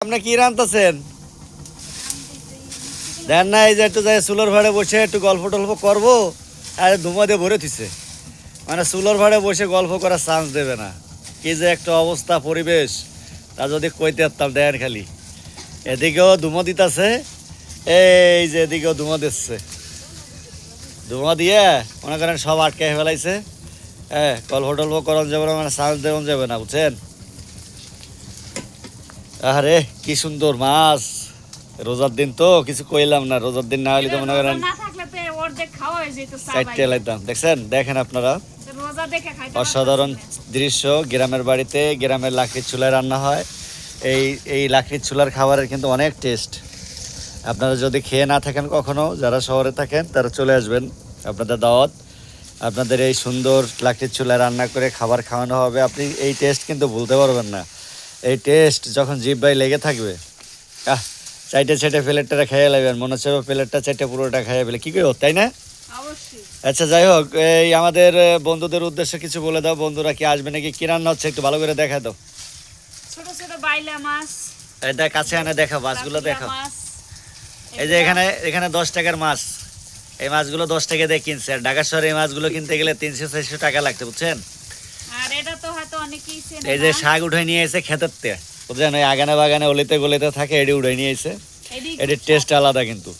আপনি কি রান্তাছেন? দেন না, এই যে একটু যাই চুলোর ভাড়ে বসে একটু গল্প টল্প করবো, আর ধুমা দিয়ে ভরে দিছে। মানে চুলোর ভাড়ে বসে গল্প করার চান্স দেবে না। কি যে একটা অবস্থা পরিবেশ, তা যদি কইতে পারতাম। দেন খালি এদিকেও ধুমো দিতেছে, এই যে এদিকেও ধুমো দিচ্ছে। ধুমো দিয়ে মনে করেন সব আটকে ফেলাইছে। হ্যাঁ, গল্প টল্প করান যাবে না, মানে চান্স দেওয়া যাবে না, বুঝছেন? আরে কি সুন্দর মাছ! রোজার দিন তো কিছু কইলাম না, রোজার দিন না হলে তো মনে করেন চারটে লাইতাম। দেখছেন, দেখেন আপনারা অসাধারণ দৃশ্য। গ্রামের বাড়িতে গ্রামের লাকড়ির চুলায় রান্না হয়। এই লাকড়ির চুলার খাবারের কিন্তু অনেক টেস্ট। আপনারা যদি খেয়ে না থাকেন কখনো, যারা শহরে থাকেন তারা চলে আসবেন, আপনাদের দাওয়াত। আপনাদের এই সুন্দর লাকড়ির চুলায় রান্না করে খাবার খাওয়ানো হবে। আপনি এই টেস্ট কিন্তু ভুলতে পারবেন না। এই টেস্ট যখন জিহ্বায় লেগে থাকবে, চাইটে চাইটে প্লেটটা খেয়ে নেবেন, মনে হচ্ছে প্লেটটা চাইটে পুরোটা খেয়ে ফেলে, কি করো তাই না? আচ্ছা, যাই হোক, এই আমাদের বন্ধুদের উদ্দেশ্যে কিছু বলে দাও। বন্ধুরা কি আসবে নাকি? কি রান্না হচ্ছে একটু ভালো করে দেখা দাও। ছোট ছোট বাইলা মাছ, এটা কাছে এনে দেখো, মাছগুলো দেখো। এই যে এখানে 10 টাকার মাছ, এই মাছগুলো 10 টাকা দিয়ে কিনছে। আর ঢাকা শহরে এই মাছগুলো কিনতে গেলে 300-400 টাকা লাগছে, বুঝছেন? আর এটা তো হয়তো অনেকেই চেনে এই যে না। শাক উঠাই নিয়ে এসে খেতের তে, বুঝছেন? ওই আগানে বাগানে অলিতে গলিতে থাকে, এটি উঠাই নিয়ে এসে। এটির টেস্ট আলাদা কিন্তু।